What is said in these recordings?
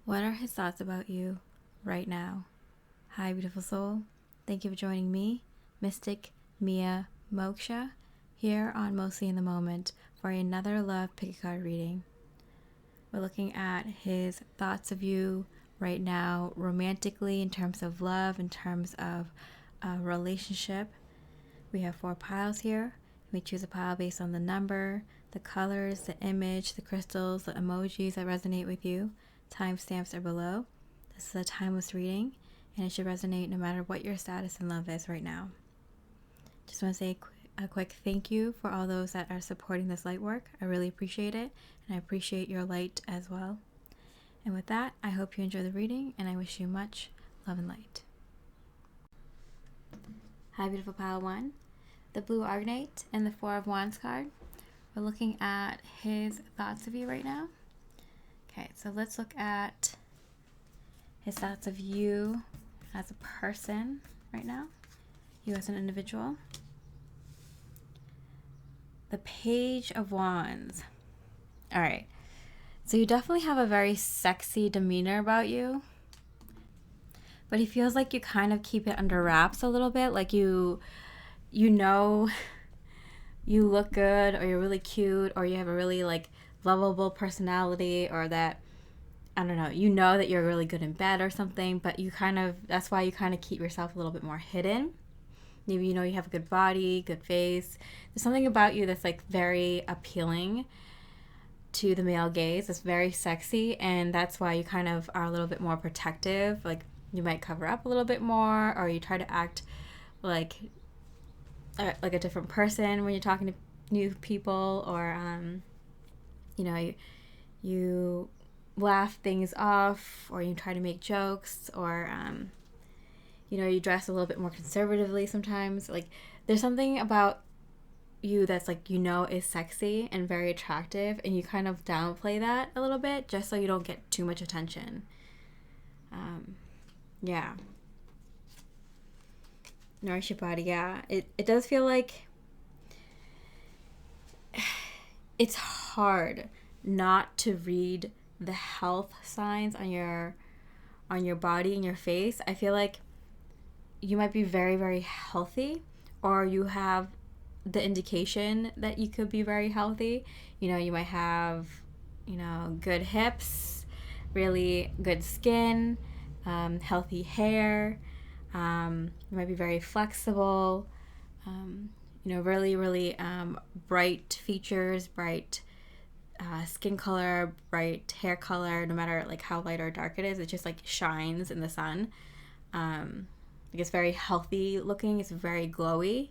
What are his thoughts about you right now? Hi, beautiful soul. Thank you for joining me, Mystic Mia Moksha, here on Mostly in the Moment for another love pick a card reading. We're looking at his thoughts of you right now, romantically, in terms of love, in terms of a relationship. We have 4 piles here. We choose a pile based on the number, the colors, the image, the crystals, the emojis that resonate with you. Timestamps are below. This is a timeless reading, and it should resonate no matter what your status in love is right now. Just want to say a quick thank you for all those that are supporting this light work. I really appreciate it, and I appreciate your light as well. And with that, I hope you enjoy the reading, and I wish you much love and light. Hi, beautiful pile 1. The blue Aragonite and the 4 of Wands card. We're looking at his thoughts of you right now. Okay, so let's look at his thoughts of you as a person right now, you as an individual. The Page of Wands. All right, so you definitely have a very sexy demeanor about you, but he feels like you kind of keep it under wraps a little bit, like you know you look good, or you're really cute, or you have a really lovable personality, or that I don't know, you know that you're really good in bed or something, but that's why you kind of keep yourself a little bit more hidden. Maybe you know you have a good body, good face. There's something about you that's very appealing to the male gaze. It's very sexy, and that's why you kind of are a little bit more protective. Like you might cover up a little bit more, or you try to act like a different person when you're talking to new people, or you laugh things off, or you try to make jokes, or you dress a little bit more conservatively sometimes. There's something about you that's is sexy and very attractive, and you kind of downplay that a little bit just so you don't get too much attention. Nourish your body. It does feel like it's hard not to read the health signs on your body and your face. I feel like you might be very, very healthy, or you have the indication that you could be very healthy. You might have, good hips, really good skin, healthy hair. You might be very flexible, really, really bright features, bright skin color, bright hair color. No matter how light or dark it is, it just shines in the sun. It's very healthy looking. It's very glowy,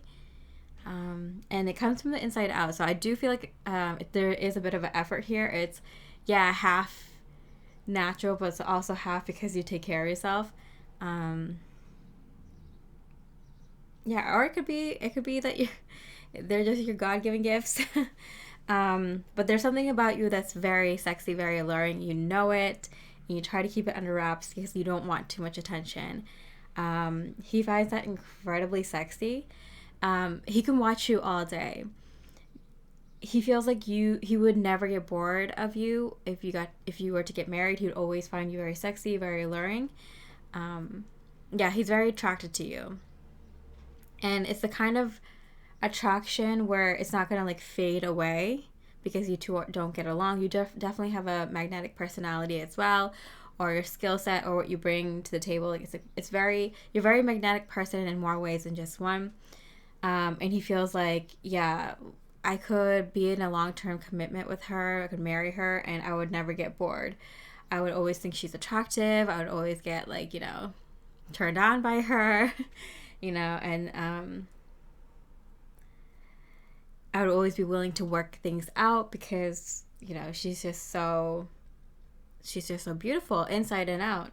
and it comes from the inside out. So I do feel like there is a bit of an effort here. It's half natural, but it's also half because you take care of yourself. Or it could be that they're just your God-given gifts. But there's something about you that's very sexy, very alluring. You know it, and you try to keep it under wraps because you don't want too much attention. He finds that incredibly sexy. He can watch you all day. He feels like he would never get bored of you if you were to get married. He would always find you very sexy, very alluring. He's very attracted to you. And it's the kind of attraction where it's not going to fade away because you two don't get along. You definitely have a magnetic personality as well, or your skill set, or what you bring to the table. You're a very magnetic person in more ways than just one. And he feels like, I could be in a long-term commitment with her. I could marry her, and I would never get bored. I would always think she's attractive. I would always get turned on by her, and I would always be willing to work things out because, she's just so beautiful inside and out.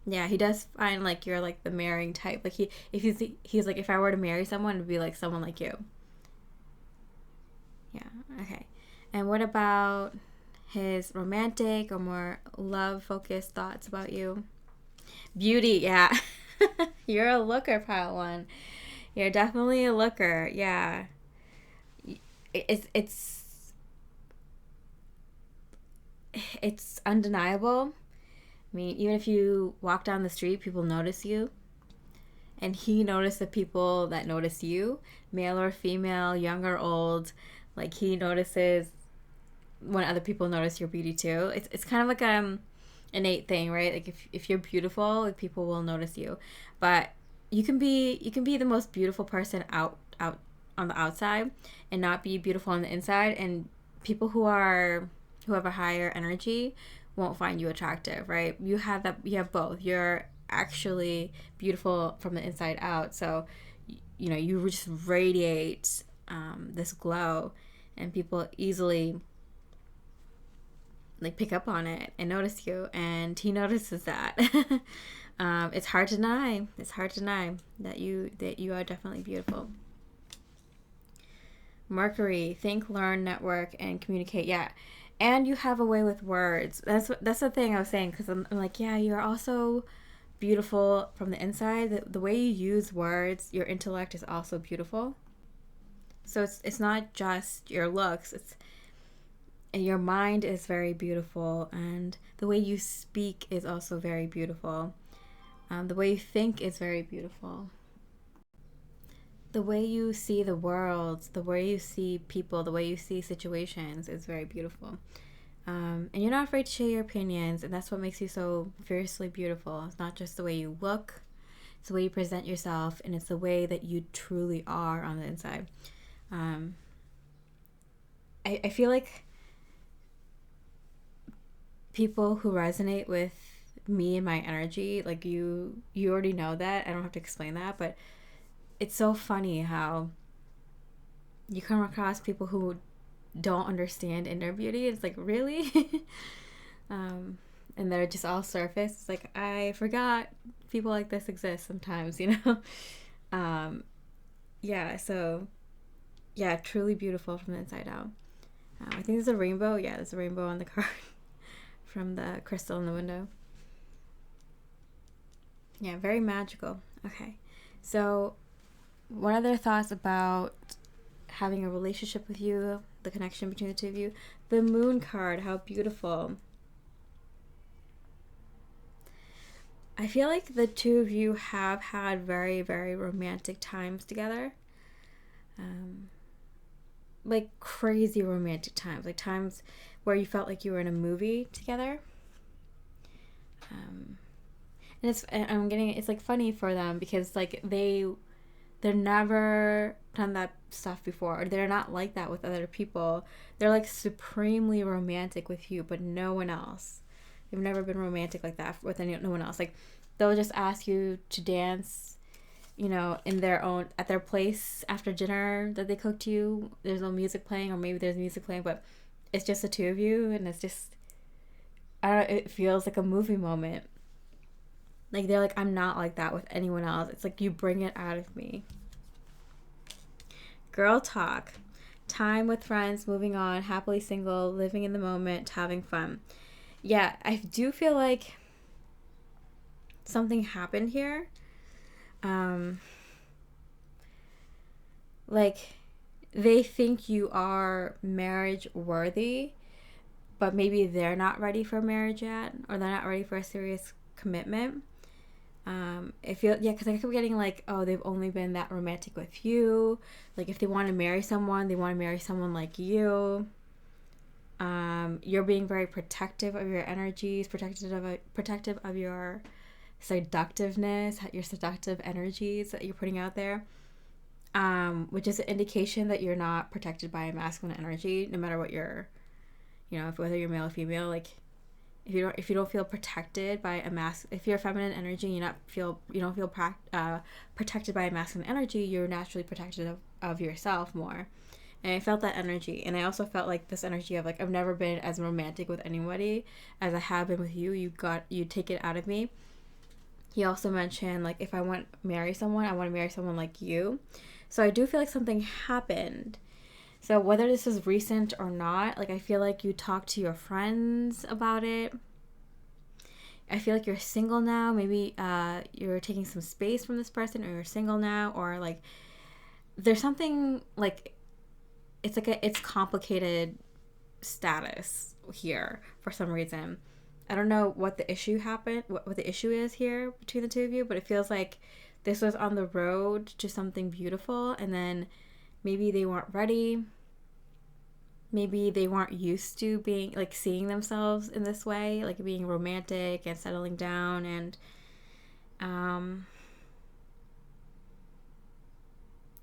Yeah, he does find you're the marrying type. He's like, if I were to marry someone, it would be someone like you. Yeah, okay. And what about his romantic or more love-focused thoughts about you? Beauty, yeah. You're a looker, pile 1. You're definitely a looker, yeah. It's it's undeniable. I mean, even if you walk down the street, people notice you. And he noticed the people that notice you, male or female, young or old. Like, he notices when other people notice your beauty too. It's kind of like innate thing, right? Like if you're beautiful, like, people will notice you. But you can be the most beautiful person out on the outside and not be beautiful on the inside, and people who have a higher energy won't find you attractive, right? You have both. You're actually beautiful from the inside out. So you just radiate this glow, and people easily like pick up on it and notice you, and he notices that. It's hard to deny. It's hard to deny that you are definitely beautiful. Mercury, think, learn, network, and communicate. Yeah, and you have a way with words. That's the thing I was saying, because I'm like, yeah, you're also beautiful from the inside. The way you use words, your intellect is also beautiful. So it's not just your looks. And your mind is very beautiful, and the way you speak is also very beautiful. The way you think is very beautiful. The way you see the world, the way you see people, the way you see situations is very beautiful. And you're not afraid to share your opinions, and that's what makes you so fiercely beautiful. It's not just the way you look, it's the way you present yourself, and it's the way that you truly are on the inside. I feel like people who resonate with me and my energy, like you already know that. I don't have to explain that, but it's so funny how you come across people who don't understand inner beauty. It's like, really? And they're just all surface. It's like, I forgot people like this exist sometimes, you know? Yeah, so yeah, truly beautiful from the inside out. I think there's a rainbow. Yeah, there's a rainbow on the card from the crystal in the window. Yeah, very magical. Okay, so what other thoughts about having a relationship with you, the connection between the two of you? The moon card, how beautiful. I feel like the two of you have had very, very romantic times together. Like crazy romantic times, like times where you felt like you were in a movie together. It's like funny for them, because like they're never done that stuff before, or they're not like that with other people. They're like supremely romantic with you, but no one else. They've never been romantic like that with no one else. Like, they'll just ask you to dance, in at their place after dinner that they cooked you. There's no music playing, or maybe there's music playing, but it's just the two of you, and it's just, I don't know, it feels like a movie moment. Like, they're like, I'm not like that with anyone else. It's like, you bring it out of me. Girl talk. Time with friends, moving on, happily single, living in the moment, having fun. Yeah, I do feel like something happened here. Like, they think you are marriage worthy, but maybe they're not ready for marriage yet, or they're not ready for a serious commitment. Because I kept getting like, oh, they've only been that romantic with you. Like, if they want to marry someone, they want to marry someone like you. You're being very protective of your energies, protective of your seductiveness, your seductive energies that you're putting out there. Which is an indication that you're not protected by a masculine energy, no matter what you're, whether you're male or female. Like, if you don't feel protected by if you're a feminine energy, you don't feel protected by a masculine energy, you're naturally protected of yourself more. And I felt that energy, and I also felt like this energy of like, I've never been as romantic with anybody as I have been with you. You take it out of me. He also mentioned, like, if I want to marry someone, I want to marry someone like you. So I do feel like something happened. So whether this is recent or not, like, I feel like you talk to your friends about it. I feel like you're single now. Maybe you're taking some space from this person, or you're single now, or like there's something like it's complicated status here for some reason. I don't know what the issue happened, what the issue is here between the two of you, but it feels like this was on the road to something beautiful, and then maybe they weren't ready. Maybe they weren't used to being like seeing themselves in this way, like being romantic and settling down, and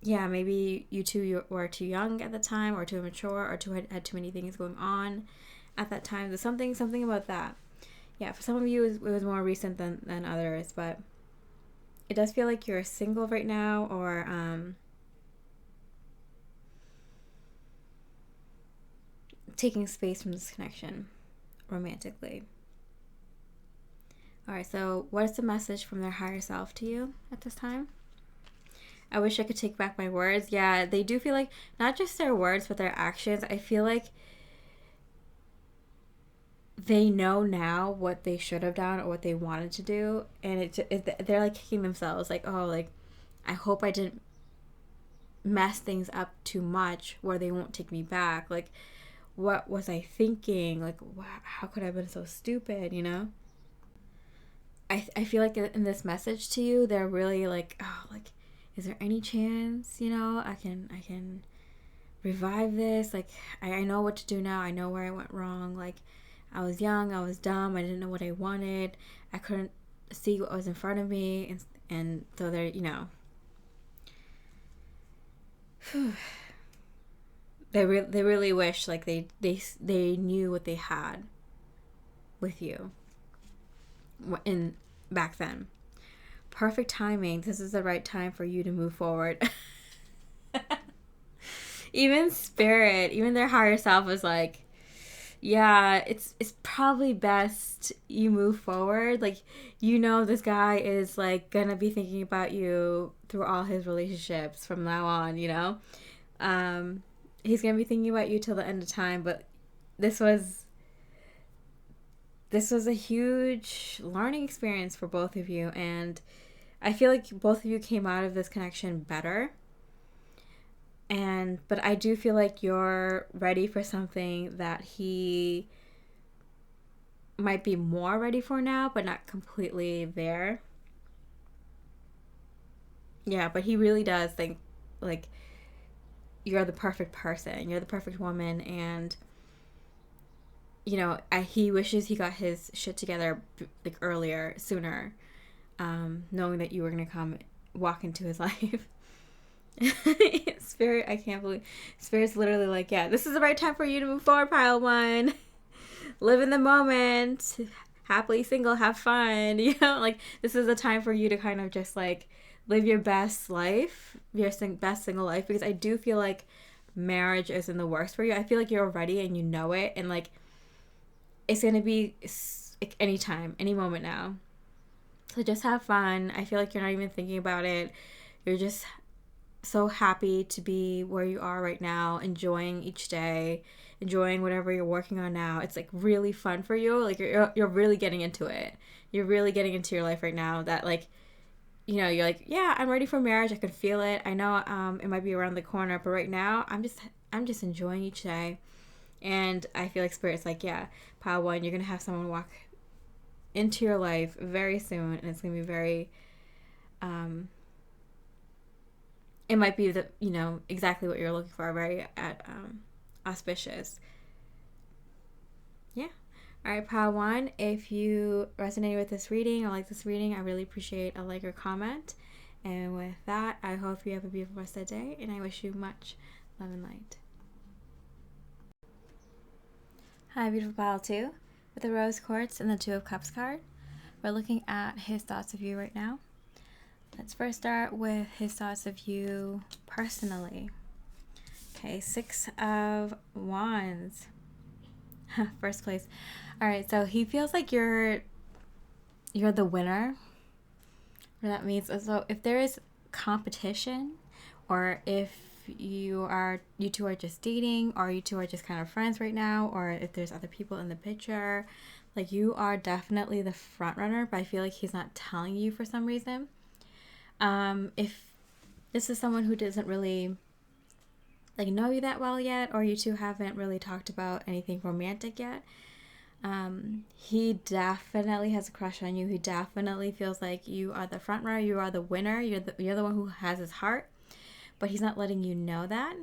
yeah, maybe you two were too young at the time, or too immature, or had too many things going on at that time. There's something about that. Yeah, for some of you, it was more recent than others, but it does feel like you're single right now, or taking space from this connection romantically. All right, so what is the message from their higher self to you at this time? I wish I could take back my words. Yeah, they do feel like not just their words, but their actions. I feel like they know now what they should have done or what they wanted to do, and they're like kicking themselves, like, oh, like, I hope I didn't mess things up too much where they won't take me back. Like, what was I thinking? Like, how could I have been so stupid, you know? I feel like in this message to you, they're really like, oh, like, is there any chance, you know, I can revive this? Like, I know what to do now. I know where I went wrong. Like, I was young, I was dumb, I didn't know what I wanted. I couldn't see what was in front of me, and so they're, you know, they really wish like they knew what they had with you in back then. Perfect timing. This is the right time for you to move forward. Even spirit, even their higher self was like, yeah, it's probably best you move forward. Like, you know, this guy is like gonna be thinking about you through all his relationships from now on, you know. He's gonna be thinking about you till the end of time. But this was a huge learning experience for both of you, and I feel like both of you came out of this connection better. But I do feel like you're ready for something that he might be more ready for now, but not completely there. Yeah, but he really does think like you're the perfect person, you're the perfect woman, and you know, he wishes he got his shit together like earlier, sooner, knowing that you were gonna come walk into his life. Spirit, I can't believe Spirit's literally like, yeah, this is the right time for you to move forward, pile one. Live in the moment, happily single, have fun, you know, like this is the time for you to kind of just like live your best life, your best single life, because I do feel like marriage is in the works for you. I feel like you're ready and you know it, and like it's gonna be like anytime, any moment now. So just have fun. I feel like you're not even thinking about it. You're just so happy to be where you are right now, enjoying each day, enjoying whatever you're working on now. It's like really fun for you. Like you're really getting into it. You're really getting into your life right now. That like, you know, you're like, yeah, I'm ready for marriage. I can feel it. I know it might be around the corner, but right now I'm just enjoying each day. And I feel like Spirit's like, yeah, pile one, you're gonna have someone walk into your life very soon, and it's gonna be very it might be the, you know, exactly what you're looking for, very auspicious. Yeah. All right, pile one, if you resonated with this reading or like this reading, I really appreciate a like or comment. And with that, I hope you have a beautiful rest of the day, and I wish you much love and light. Hi, beautiful pile two. With the Rose Quartz and the Two of Cups card, we're looking at his thoughts of you right now. Let's first start with his thoughts of you personally. Okay, Six of Wands. First place. All right, so he feels like you're the winner. What that means, so if there is competition, or if you two are just dating, or you two are just kind of friends right now, or if there's other people in the picture, like you are definitely the front runner, but I feel like he's not telling you for some reason. If this is someone who doesn't really like know you that well yet, or you two haven't really talked about anything romantic yet. He definitely has a crush on you. He definitely feels like you are the front runner, you are the winner, you're the one who has his heart, but he's not letting you know that.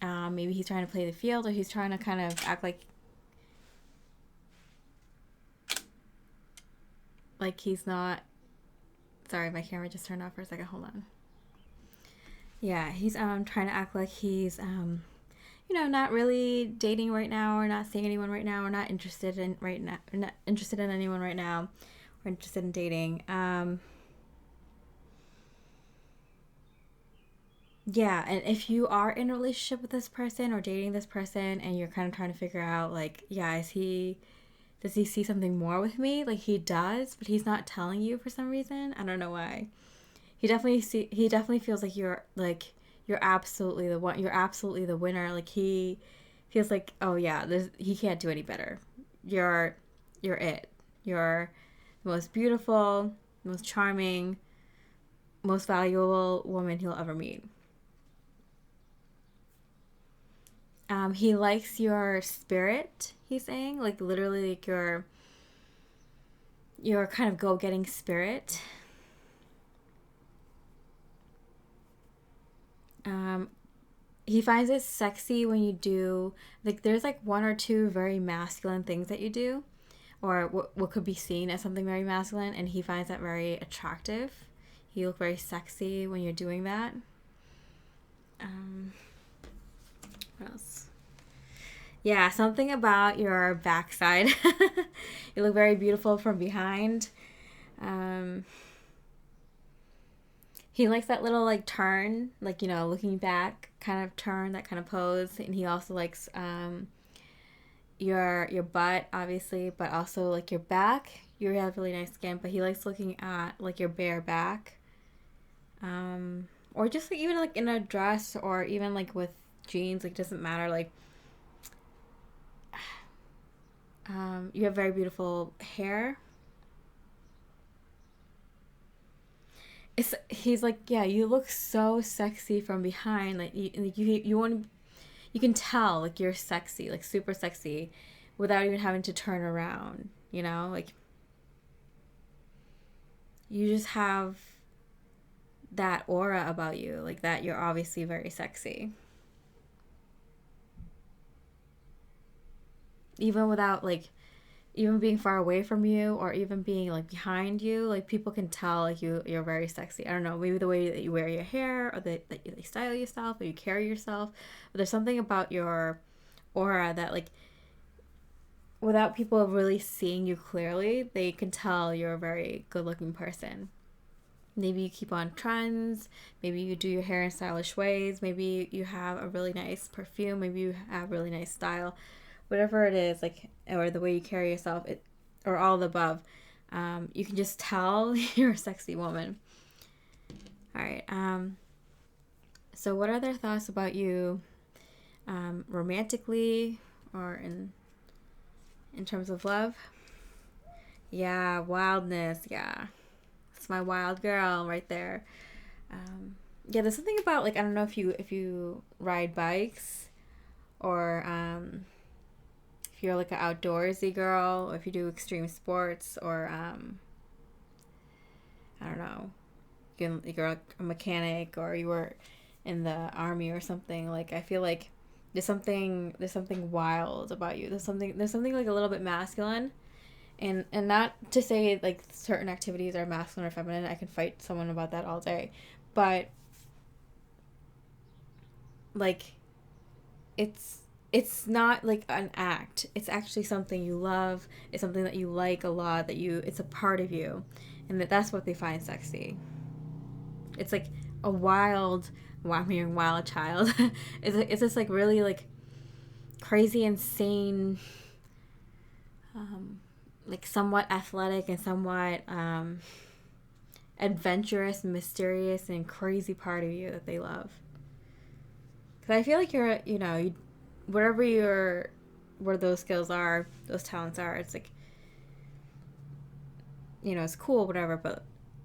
Maybe he's trying to play the field, or he's trying to kind of act like he's not. Sorry, my camera just turned off for a second. Hold on. Yeah, he's trying to act like he's not really dating right now, or not seeing anyone right now, or not interested in right now, or not interested in anyone right now, or interested in dating. Yeah, and if you are in a relationship with this person or dating this person, and you're kind of trying to figure out, like, yeah, does he see something more with me? Like, he does, but he's not telling you for some reason. I don't know why. He definitely feels like you're absolutely the one. You're absolutely the winner. Like, he feels like, oh yeah, he can't do any better. You're you're it. You're the most beautiful, most charming, most valuable woman he'll ever meet. He likes your spirit. He's saying, like, literally, like your kind of go-getting spirit. Um, he finds it sexy when you do, like, there's like one or two very masculine things that you do, or what could be seen as something very masculine, and he finds that very attractive. You look very sexy when you're doing that. Um, what else? Yeah, something about your backside. You look very beautiful from behind. Um, he likes that little like turn, like looking back kind of turn, that kind of pose, and he also likes your butt, obviously, but also like your back. You have really nice skin, but he likes looking at like your bare back, or just like even like in a dress, or even like with jeans. Like, doesn't matter. Like, you have very beautiful hair. He's like, yeah, you look so sexy from behind. Like, you want, you can tell like you're sexy, like super sexy, without even having to turn around. Like, you just have that aura about you, like that you're obviously very sexy, even without like even being far away from you, or even being like behind you. Like, people can tell like you're very sexy. I don't know, maybe the way that you wear your hair, or that you style yourself, or you carry yourself, but there's something about your aura that, like, without people really seeing you clearly, they can tell you're a very good looking person. Maybe you keep on trends, maybe you do your hair in stylish ways, maybe you have a really nice perfume, maybe you have really nice style, whatever it is, like, or the way you carry yourself, or all the above. You can just tell you're a sexy woman. All right. So what are their thoughts about you, romantically, or in terms of love? Yeah, wildness. Yeah, it's my wild girl right there. Yeah, there's something about, like, I don't know if you ride bikes, or if you're like an outdoorsy girl, or if you do extreme sports, or I don't know, you're like a mechanic, or you were in the army or something. Like, I feel like there's something wild about you. There's something like a little bit masculine, and not to say like certain activities are masculine or feminine. I can fight someone about that all day, but like, it's it's not like an act. It's actually something you love. It's something that you like a lot. It's a part of you, and that's what they find sexy. It's like a wild, well, I'm hearing wild child. It's this like really like crazy, insane, like somewhat athletic, and somewhat adventurous, mysterious, and crazy part of you that they love. Because I feel like whatever where those skills are, those talents are, it's like, it's cool, whatever, but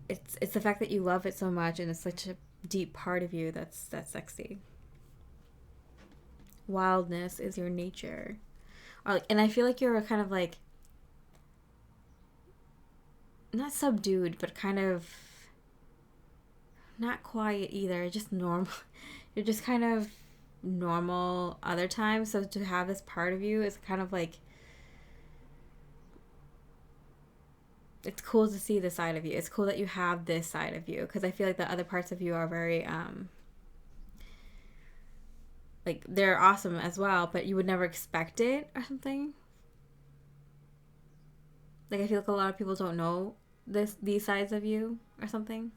it's the fact that you love it so much, and it's such a deep part of you that's sexy. wildness is your nature. Or like, and I feel like you're kind of like not subdued, but kind of not quiet either, just normal. You're just kind of normal other times. So to have this part of you is kind of like, it's cool to see this side of you. It's cool that you have this side of you, because I feel like the other parts of you are very like they're awesome as well, but you would never expect it or something. Like I feel like a lot of people don't know these sides of you or something,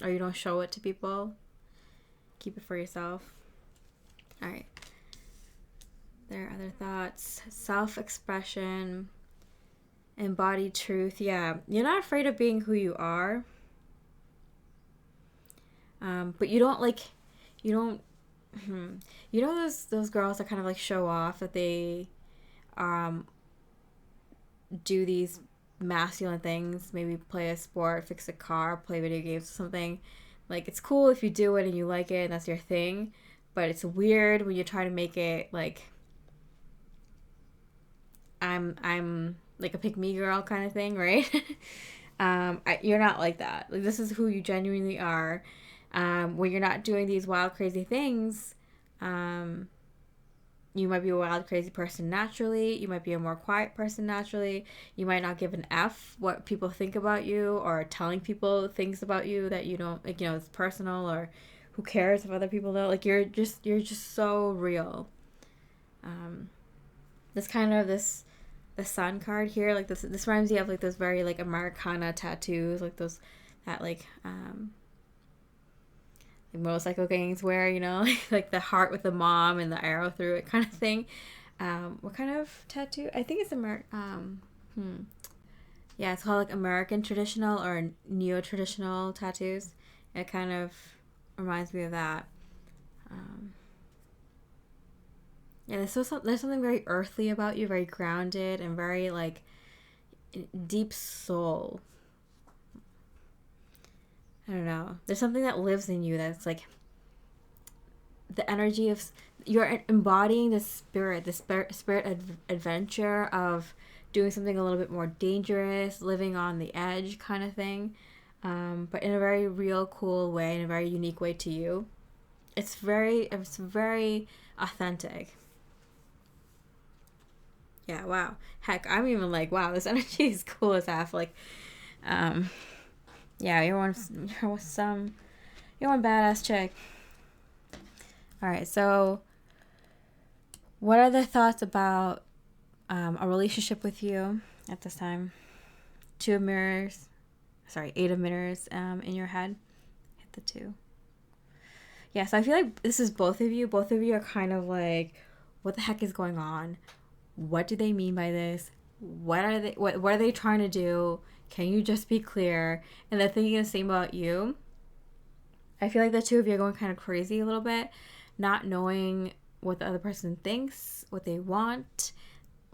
or you don't show it to people. Keep it for yourself. All right. There are other thoughts. Self-expression, embodied truth. Yeah, you're not afraid of being who you are. But you don't like, you don't, you know those girls that kind of like show off that they do these masculine things, maybe play a sport, fix a car, play video games or something. Like it's cool if you do it and you like it and that's your thing, but it's weird when you try to make it like I'm like a pick me girl kind of thing, right? You're not like that. Like this is who you genuinely are. When you're not doing these wild crazy things, you might be a wild crazy person naturally. You might be a more quiet person naturally. You might not give an F what people think about you, or telling people things about you that you don't like, you know, it's personal, or who cares if other people know. Like you're just so real. This kind of this the sun card here, like this reminds me of like those very like Americana tattoos, like those that like motorcycle gangs wear, you know, like the heart with the mom and the arrow through it kind of thing. What kind of tattoo? I think it's yeah, it's called like American traditional or neo-traditional tattoos. It kind of reminds me of that. Yeah, there's something very earthly about you, very grounded and very like deep soul. I don't know. There's something that lives in you that's like the energy of you're embodying the spirit adventure of doing something a little bit more dangerous, living on the edge kind of thing, but in a very real, cool way, in a very unique way to you. It's very authentic. Yeah, wow. Heck, I'm even like, wow, this energy is cool as F. Like, um, yeah, you're one badass chick. All right, so what are the thoughts about a relationship with you at this time? Eight of mirrors in your head. Hit the two. Yeah, so I feel like this is both of you. Both of you are kind of like, what the heck is going on? What do they mean by this? What are they trying to do? Can you just be clear? And they're thinking the same about you. I feel like the two of you are going kind of crazy a little bit, not knowing what the other person thinks, what they want,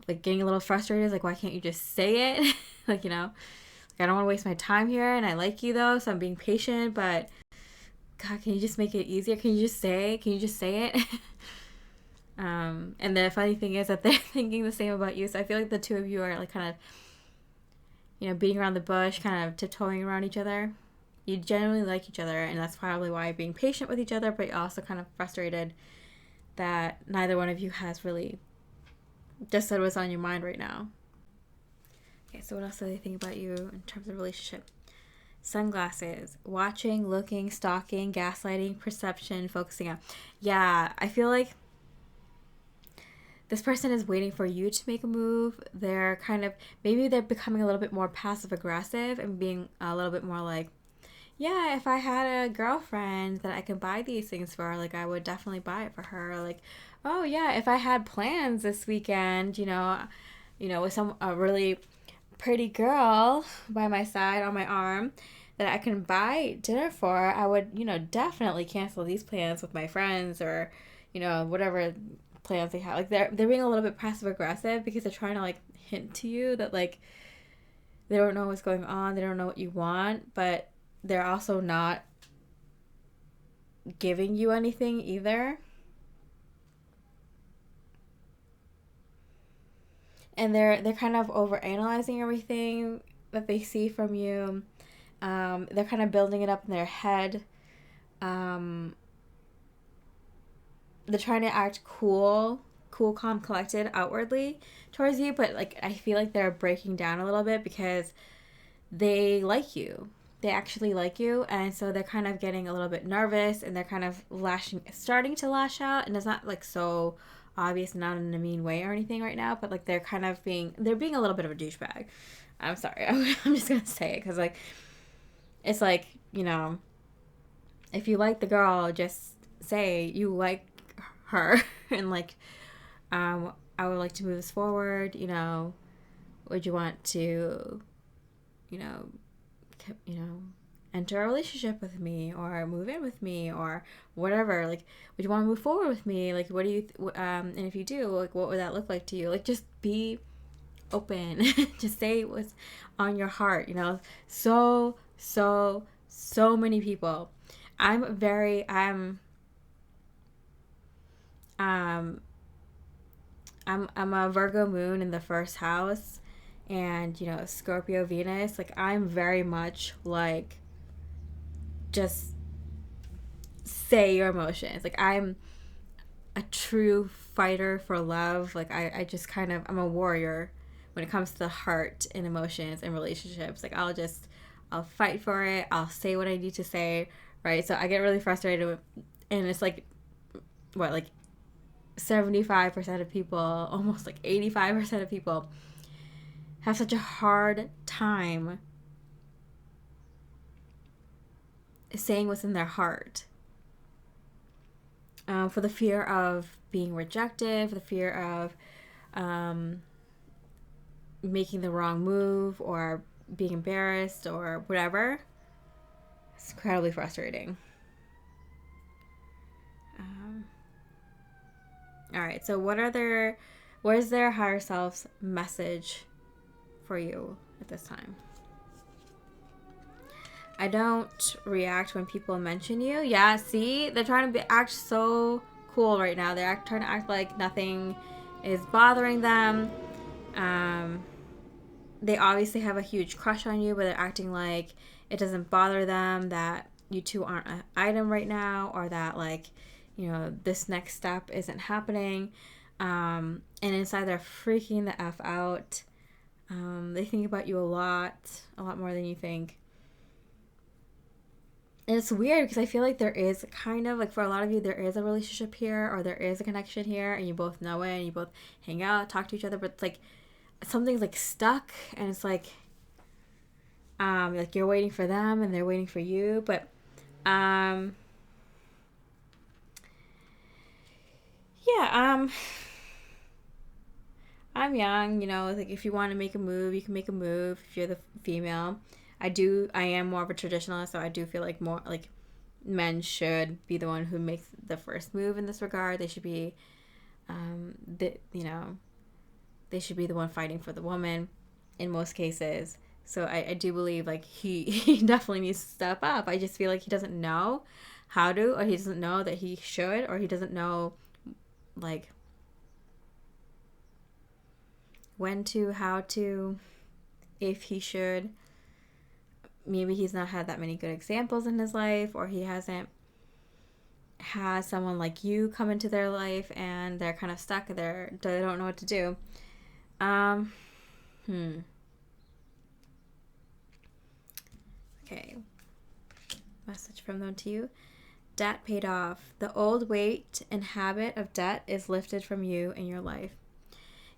like getting a little frustrated, like why can't you just say it? Like, you know, like I don't want to waste my time here, and I like you though, so I'm being patient, but God, can you just make it easier? Can you just say it? And the funny thing is that they're thinking the same about you. So I feel like the two of you are like kind of, you know, beating around the bush, kind of tiptoeing around each other. You genuinely like each other, and that's probably why you're being patient with each other, but you're also kind of frustrated that neither one of you has really just said what's on your mind right now. Okay, so what else do they think about you in terms of relationship? Sunglasses, watching, looking, stalking, gaslighting, perception, focusing on. Yeah, I feel like this person is waiting for you to make a move. They're kind of, maybe they're becoming a little bit more passive aggressive and being a little bit more like, yeah, if I had a girlfriend that I could buy these things for, like I would definitely buy it for her. Like, oh yeah, if I had plans this weekend, with a really pretty girl by my side on my arm that I can buy dinner for, I would, definitely cancel these plans with my friends, or, whatever plans they have. Like they're being a little bit passive aggressive because they're trying to like hint to you that like they don't know what's going on, they don't know what you want, but they're also not giving you anything either. and they're kind of over analyzing everything that they see from you. They're kind of building it up in their head. Um, they're trying to act cool, calm, collected outwardly towards you, but like I feel like they're breaking down a little bit because they like you. They actually like you, and so they're kind of getting a little bit nervous, and they're kind of starting to lash out, and it's not like so obvious, not in a mean way or anything right now, but like they're being a little bit of a douchebag. I'm sorry, I'm just gonna say it because like it's like, if you like the girl, just say you like her and like, I would like to move this forward. Would you want to, you know, you know, enter a relationship with me or move in with me or whatever? Like, would you want to move forward with me? Like, what do you, and if you do, like, what would that look like to you? Like, just be open. Just say what's on your heart. So many people. Um I'm a Virgo moon in the first house, and Scorpio Venus. Like, I'm very much like, just say your emotions. Like, I'm a true fighter for love. Like, I just kind of, I'm a warrior when it comes to the heart and emotions and relationships. Like, I'll fight for it. I'll say what I need to say, right? So I get really frustrated with, and it's like, what, like 75% of people, almost like 85% of people have such a hard time saying what's in their heart, for the fear of being rejected, for the fear of making the wrong move or being embarrassed or whatever. It's incredibly frustrating. All right, so what is their higher self's message for you at this time? I don't react when people mention you. Yeah, see, they're trying to act so cool right now. They're trying to act like nothing is bothering them. They obviously have a huge crush on you, but they're acting like it doesn't bother them that you two aren't an item right now, or that, like, this next step isn't happening. And inside they're freaking the F out. They think about you a lot more than you think. And it's weird because I feel like there is kind of, like, for a lot of you, there is a relationship here, or there is a connection here, and you both know it, and you both hang out, talk to each other, but it's like something's like stuck, and it's like you're waiting for them and they're waiting for you. But yeah, I'm young, like, if you want to make a move, you can make a move if you're the female. I am more of a traditionalist, so I do feel like more like men should be the one who makes the first move in this regard. They should be they should be the one fighting for the woman in most cases. So I do believe, like, he definitely needs to step up. I just feel like he doesn't know how to, or he doesn't know that he should, or he doesn't know, like, when to, how to, if he should. Maybe he's not had that many good examples in his life, or he hasn't had someone like you come into their life and they're kind of stuck there. They don't know what to do. Okay. Message from them to you. Debt paid off. The old weight and habit of debt is lifted from you in your life.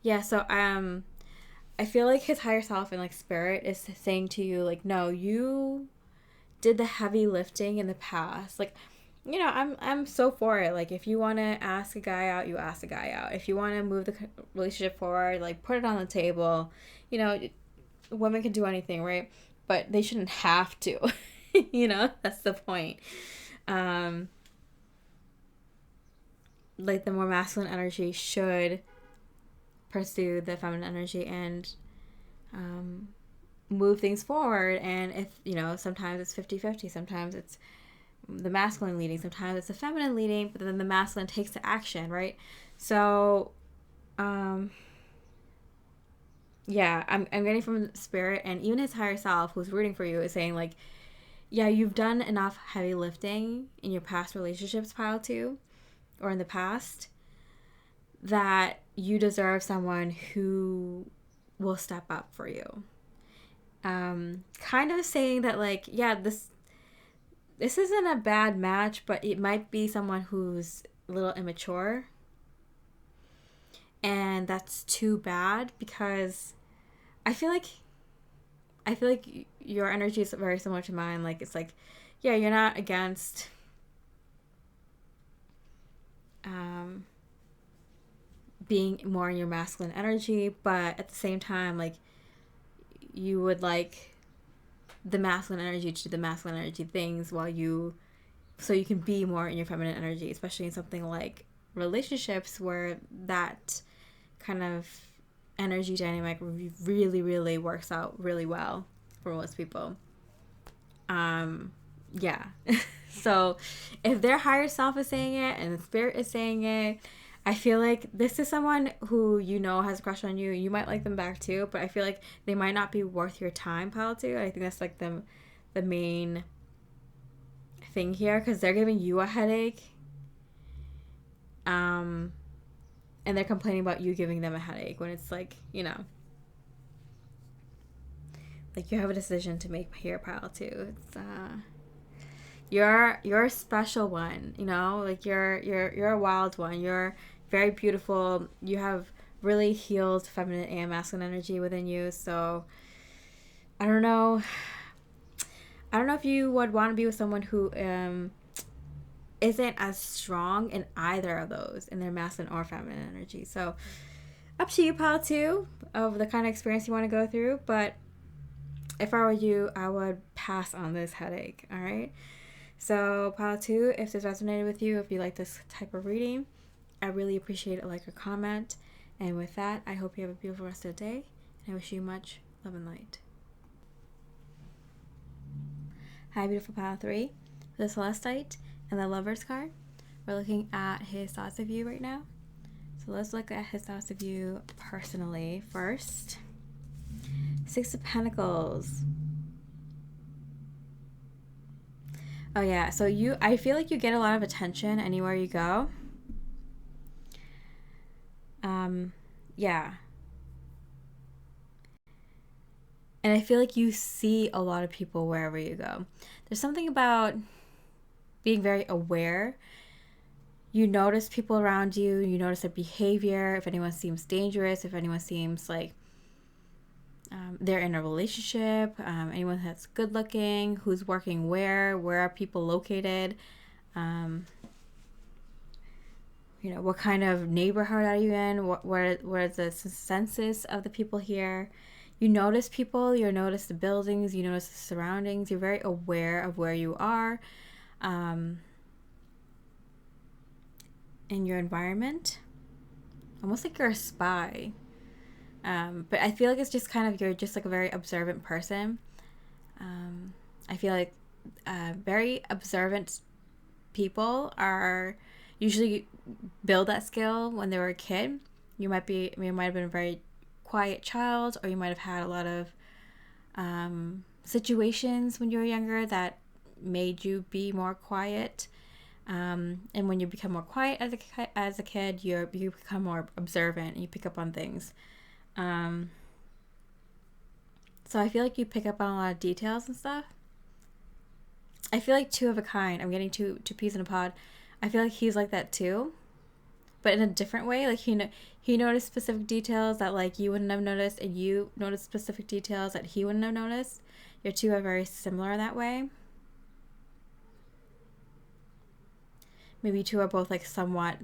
Yeah, so I feel like his higher self and, like, spirit is saying to you, like, no, you did the heavy lifting in the past. Like, I'm so for it. Like, if you want to ask a guy out, you ask a guy out. If you want to move the relationship forward, like, put it on the table. Women can do anything, right? But they shouldn't have to. That's the point. Like, the more masculine energy should pursue the feminine energy and move things forward. And if sometimes it's 50-50, sometimes it's the masculine leading, sometimes it's the feminine leading, but then the masculine takes the action, right? So yeah, I'm getting from spirit, and even his higher self who's rooting for you is saying like, yeah, you've done enough heavy lifting in your past relationships, pile two, or in the past, that you deserve someone who will step up for you. Kind of saying that like, yeah, this isn't a bad match, but it might be someone who's a little immature, and that's too bad because I feel like your energy is very similar to mine. Like it's like, yeah, you're not against um, being more in your masculine energy, but at the same time, like you would like the masculine energy to do the masculine energy things while you so you can be more in your feminine energy, especially in something like relationships where that kind of energy dynamic really, really works out really well for most people. Yeah. So if their higher self is saying it and the spirit is saying it, I feel like this is someone who you know has a crush on you. You might like them back too, but I feel like they might not be worth your time, pal. Too. I think that's like the main thing here because they're giving you a headache. And they're complaining about you giving them a headache when it's like, you know, like you have a decision to make here, pal. Too. It's you're a special one, you know, like you're a wild one. You're very beautiful. You have really healed feminine and masculine energy within you. So I don't know. I don't know if you would want to be with someone who isn't as strong in either of those in their masculine or feminine energy. So up to you, pal, too, of the kind of experience you want to go through. But if I were you, I would pass on this headache. All right. So, pile 2, if this resonated with you, if you like this type of reading, I really appreciate a like or comment. And with that, I hope you have a beautiful rest of the day. And I wish you much love and light. Hi, beautiful pile 3. For the Celestite and the Lover's card, we're looking at his thoughts of you right now. So let's look at his thoughts of you personally first. 6 of Pentacles. Oh yeah, so I feel like you get a lot of attention anywhere you go. Yeah. And I feel like you see a lot of people wherever you go. There's something about being very aware. You notice people around you, you notice their behavior, if anyone seems dangerous, if anyone seems like they're in a relationship, anyone that's good looking, who's working where are people located, you know, what kind of neighborhood are you in, what is the census of the people here. You notice people, you notice the buildings, you notice the surroundings, you're very aware of where you are in your environment, almost like you're a spy. But I feel like it's just kind of, you're just like a very observant person. I feel like very observant people are usually build that skill when they were a kid. You might have been a very quiet child, or you might have had a lot of situations when you were younger that made you be more quiet. And when you become more quiet as a kid, you become more observant and you pick up on things. So I feel like you pick up on a lot of details and stuff. I feel like 2 of a kind. I'm getting two peas in a pod. I feel like he's like that too, but in a different way. Like he noticed specific details that like you wouldn't have noticed, and you noticed specific details that he wouldn't have noticed. Your 2 are very similar in that way. Maybe you 2 are both like somewhat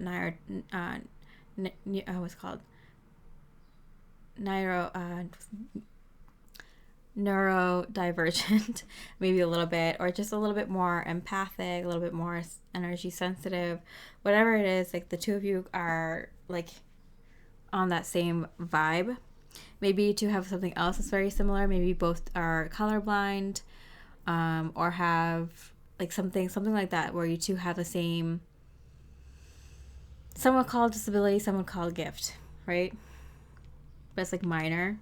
what's called neurodivergent, maybe a little bit, or just a little bit more empathic, a little bit more energy sensitive, whatever it is. Like the 2 of you are like on that same vibe. Maybe you 2 have something else that's very similar. Maybe both are colorblind, or have like something like that, where you 2 have the same, some would call disability, some would call gift, right? But it's like minor.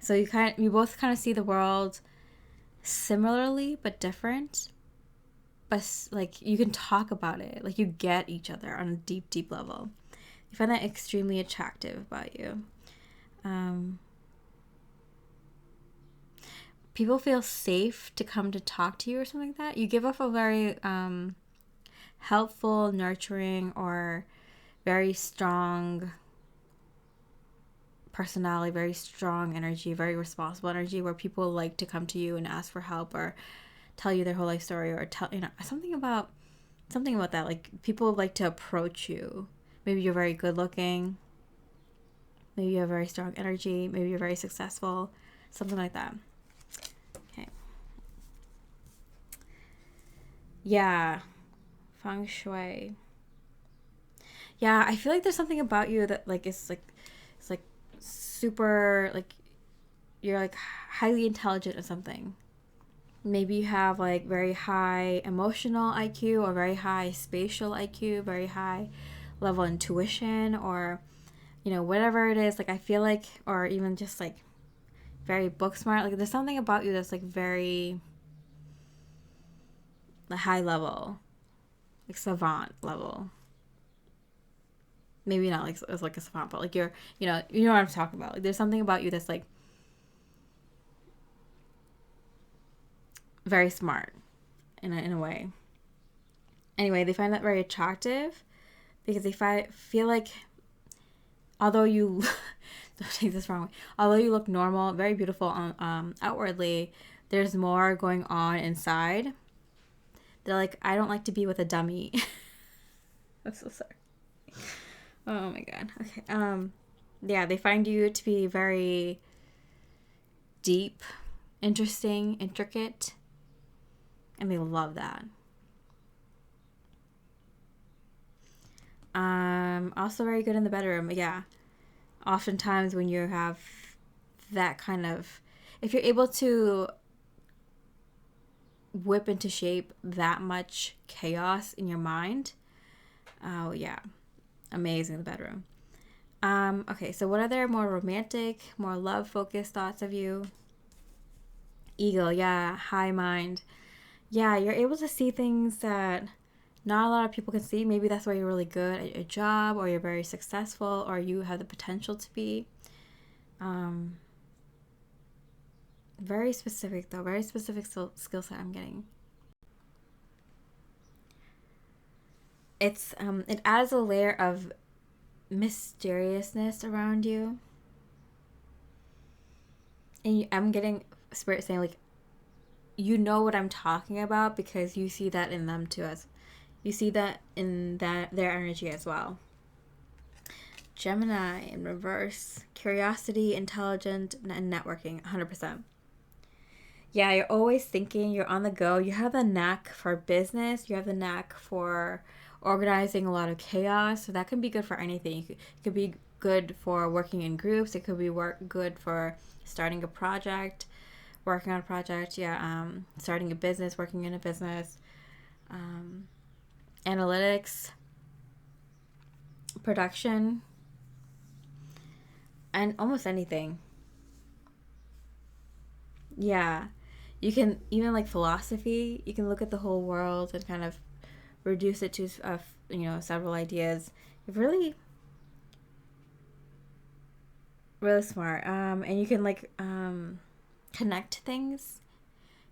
So you both kind of see the world similarly but different. But like you can talk about it. Like you get each other on a deep, deep level. You find that extremely attractive about you. People feel safe to come to talk to you or something like that. You give off a very helpful, nurturing, or very strong personality, very strong energy, very responsible energy, where people like to come to you and ask for help or tell you their whole life story, or tell something about that. Like people like to approach you. Maybe you're very good looking. Maybe you have very strong energy. Maybe you're very successful. Something like that. Okay. Yeah. Feng Shui. Yeah, I feel like there's something about you that like it's like super, like you're like highly intelligent or something. Maybe you have like very high emotional IQ or very high spatial IQ, very high level intuition, or whatever it is. Like I feel like, or even just like very book smart. Like there's something about you that's like very high level, like savant level. Maybe not like as like a savant, but like you're, you know what I'm talking about. Like there's something about you that's like very smart in a way. Anyway, they find that very attractive because they feel like, although you don't take this wrong way, although you look normal, very beautiful outwardly, there's more going on inside. They're like, I don't like to be with a dummy. I'm so sorry. Oh my god. Okay. Yeah, they find you to be very deep, interesting, intricate, and they love that. Also very good in the bedroom. Yeah. Oftentimes when you have that kind of, if you're able to whip into shape that much chaos in your mind, oh yeah, amazing in the bedroom. Okay, so what are there more romantic, more love-focused thoughts of you? Eagle, yeah, high mind. Yeah, you're able to see things that not a lot of people can see. Maybe that's why you're really good at your job, or you're very successful, or you have the potential to be. Very specific though, very specific skill set I'm getting. It adds a layer of mysteriousness around you, and I'm getting spirit saying like, you know what I'm talking about because you see that in them too, as you see that in their energy as well. Gemini in reverse, curiosity, intelligent, and networking, 100%. Yeah, you're always thinking, you're on the go. You have the knack for business, you have the knack for organizing a lot of chaos. So that can be good for anything. It could be good for working in groups, it could be good for starting a project, working on a project, starting a business, working in a business, analytics, production, and almost anything. Yeah. You can even like philosophy, you can look at the whole world and kind of reduce it to several ideas. You're really really smart. And you can like connect things.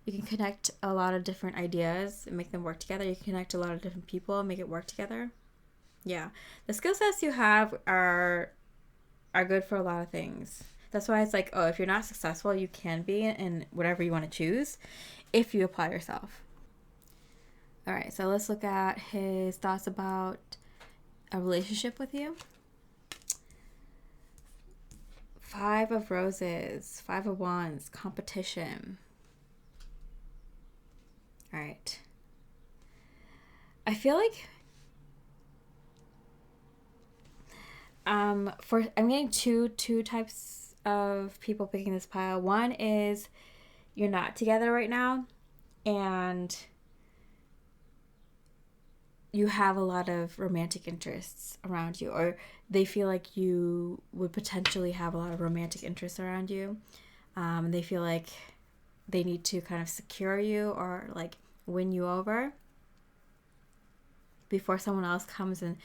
You can connect a lot of different ideas and make them work together. You can connect a lot of different people and make it work together. Yeah. The skill sets you have are good for a lot of things. That's why it's like, oh, if you're not successful, you can be in whatever you want to choose if you apply yourself. All right, so let's look at his thoughts about a relationship with you. 5 of Roses, 5 of Wands, competition. All right. I feel like I'm getting two types of people picking this pile. One is you're not together right now and you have a lot of romantic interests around you, or they feel like you would potentially have a lot of romantic interests around you. They feel like they need to kind of secure you or like win you over before someone else comes and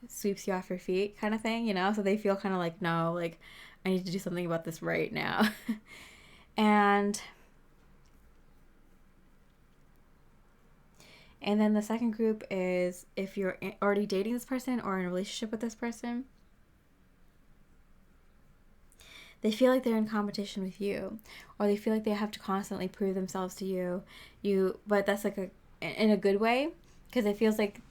sweeps you off your feet, kind of thing, you know? So they feel kind of like, no, like I need to do something about this right now. and then the second group is if you're already dating this person or in a relationship with this person, they feel like they're in competition with you, or they feel like they have to constantly prove themselves to you, but that's like in a good way, because it feels like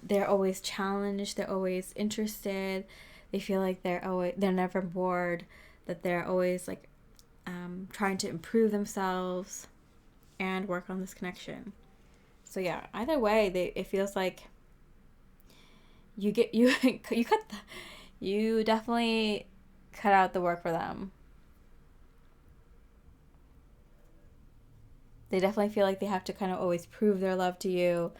they're always challenged, they're always interested, they feel like they're never bored, that they're always like trying to improve themselves and work on this connection. So yeah, either way, it feels like you you definitely cut out the work for them. They definitely feel like they have to kind of always prove their love to you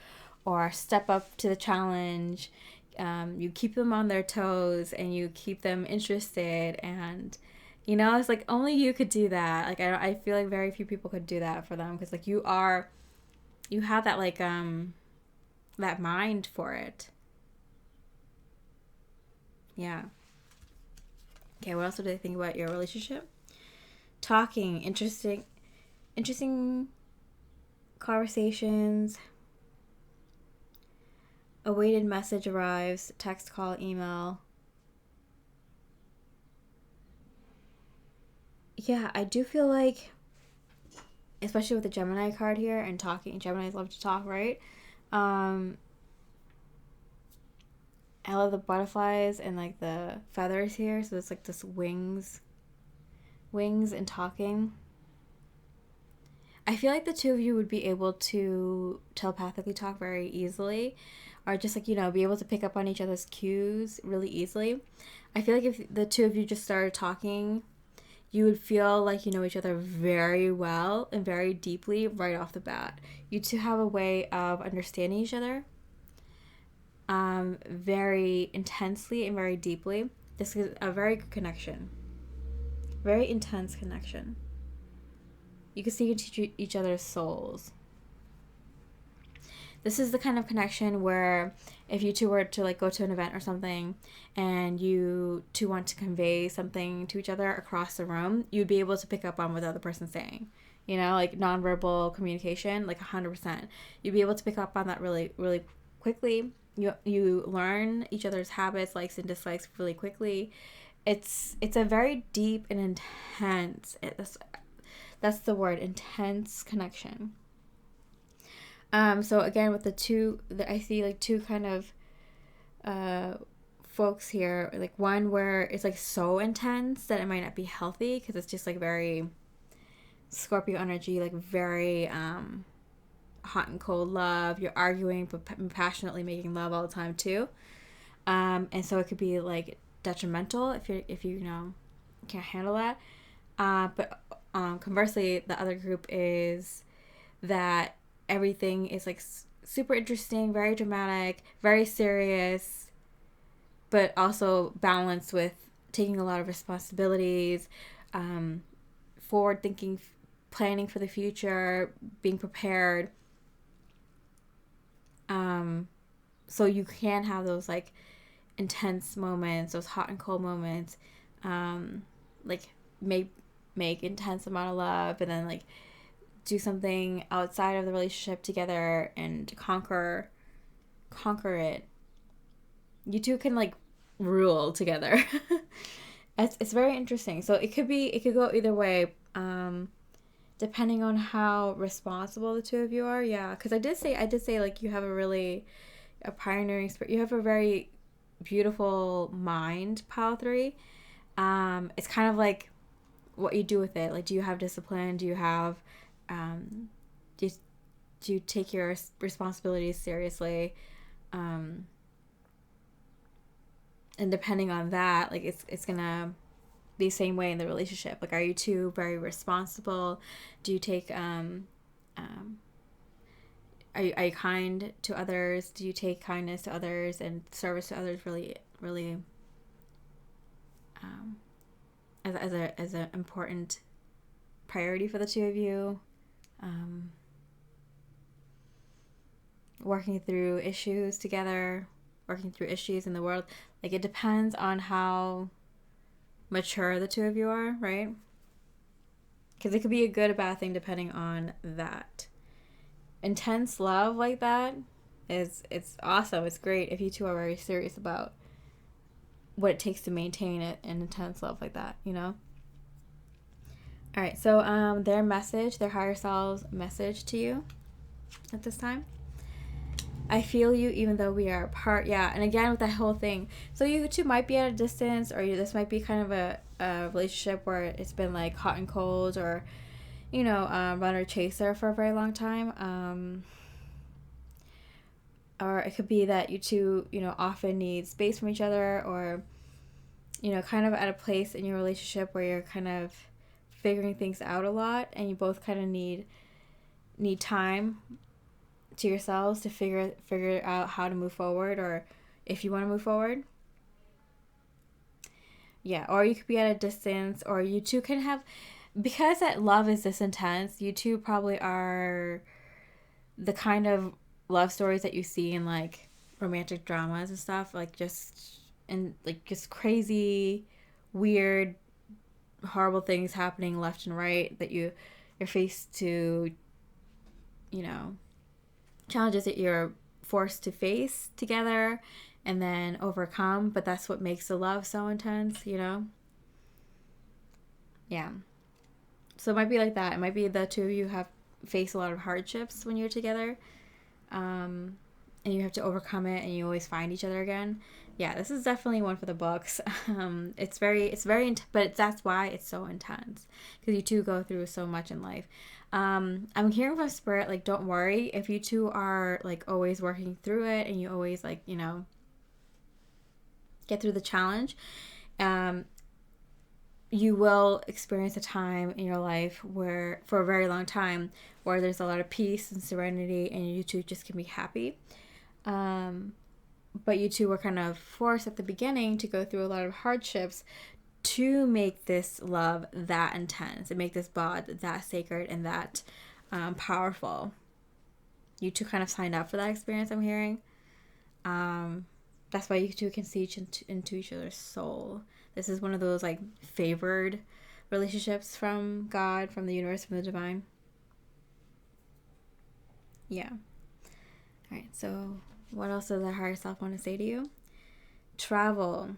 or step up to the challenge. You keep them on their toes and you keep them interested, and you know, it's like only you could do that. Like I feel like very few people could do that for them, because like you have that like that mind for it. Yeah. Okay, what else do they think about your relationship? Talking, interesting conversations. A weighted message arrives, text, call, email. Yeah, I do feel like, especially with the Gemini card here and talking, Geminis love to talk, right? I love the butterflies and like the feathers here, so it's like this wings and talking. I feel like the two of you would be able to telepathically talk very easily, or just like, you know, be able to pick up on each other's cues really easily. I feel like if the two of you just started talking, you would feel like you know each other very well and very deeply right off the bat. You two have a way of understanding each other very intensely and very deeply. This is a very good connection. Very intense connection. You can see into each other's souls. This is the kind of connection where if you two were to like go to an event or something and you two want to convey something to each other across the room, you'd be able to pick up on what the other person's saying. You know, like nonverbal communication, like 100%. You'd be able to pick up on that really, really quickly. You learn each other's habits, likes and dislikes really quickly. It's a very deep and intense. That's the word, intense connection. So again, with I see like two kind of folks here. Like one where it's like so intense that it might not be healthy, because it's just like very Scorpio energy, like very hot and cold love. You're arguing but passionately making love all the time too. And so it could be like detrimental if you know can't handle that. But conversely, the other group is that everything is like super interesting, very dramatic, very serious, but also balanced with taking a lot of responsibilities, forward thinking, planning for the future, being prepared. So you can have those like intense moments, those hot and cold moments, like make intense amount of love, and then like do something outside of the relationship together and conquer it. You two can like rule together. It's very interesting. So it could go either way, depending on how responsible the two of you are. Yeah, because I did say like you have a pioneering spirit. You have a very beautiful mind, Pile 3. It's kind of like what you do with it. Like, do you have discipline? Do you have do you take your responsibilities seriously? And depending on that, like it's gonna be the same way in the relationship. Like, are you two very responsible? Do you take are you kind to others? Do you take kindness to others and service to others really, really as a important priority for the two of you. Working through issues together, working through issues in the world. Like, it depends on how mature the two of you are, right? Because it could be a good or bad thing depending on that. Intense love like that it's awesome. It's great if you two are very serious about what it takes to maintain it, an intense love like that, you know? All right, so their message, their higher selves message to you at this time. I feel you even though we are apart. Yeah, and again with that whole thing. So you two might be at a distance, or this might be kind of a relationship where it's been like hot and cold, or, you know, runner chaser for a very long time. Or it could be that you two, you know, often need space from each other, or, you know, kind of at a place in your relationship where you're kind of figuring things out a lot, and you both kind of need time to yourselves to figure out how to move forward, or if you want to move forward. Yeah, or you could be at a distance, or you two can have, because that love is this intense, you two probably are the kind of love stories that you see in like romantic dramas and stuff, like just crazy, weird, horrible things happening left and right, that you're faced to, you know, challenges that you're forced to face together and then overcome, but that's what makes the love so intense, you know? Yeah. So it might be like that. It might be the two of you have faced a lot of hardships when you're together, and you have to overcome it, and you always find each other again. Yeah, this is definitely one for the books. It's very, but that's why it's so intense, because you two go through so much in life. I'm hearing from Spirit, like, don't worry if you two are like always working through it, and you always, like, you know, get through the challenge. You will experience a time in your life where, for a very long time, where there's a lot of peace and serenity, and you two just can be happy. But you two were kind of forced at the beginning to go through a lot of hardships to make this love that intense, and make this bond that sacred and that powerful. You two kind of signed up for that experience, I'm hearing. That's why you two can see into each other's soul. This is one of those like favored relationships from God, from the universe, from the divine. Yeah. All right, so what else does our higher self want to say to you? Travel.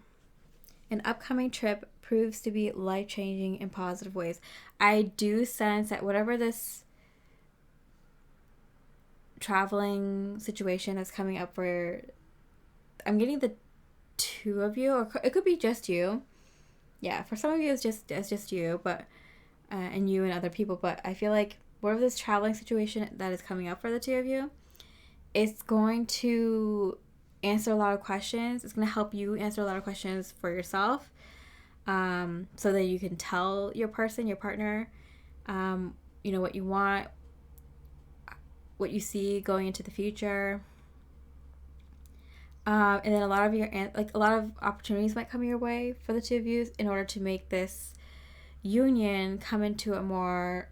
An upcoming trip proves to be life-changing in positive ways. I do sense that whatever this traveling situation that's coming up for, I'm getting the two of you, or it could be just you. Yeah, for some of you it's just you, but and you and other people. But I feel like whatever this traveling situation that is coming up for the two of you, it's going to answer a lot of questions. It's going to help you answer a lot of questions for yourself, so that you can tell your partner, you know, what you want, what you see going into the future. And then a lot of opportunities might come your way for the two of you in order to make this union come into a more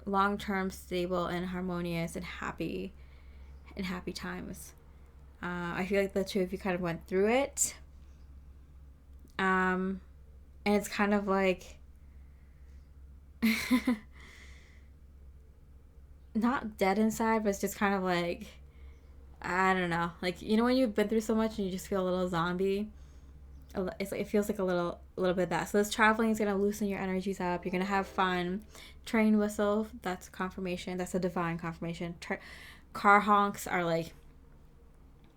long-term, stable, and harmonious and happy times. I feel like the two of you kind of went through it, and it's kind of like not dead inside, but it's just kind of like, I don't know, like, you know, when you've been through so much and you just feel a little zombie. It feels like a little bit of that. So this traveling is going to loosen your energies up. You're going to have fun. Train whistle, that's confirmation. That's a divine confirmation. Car honks are like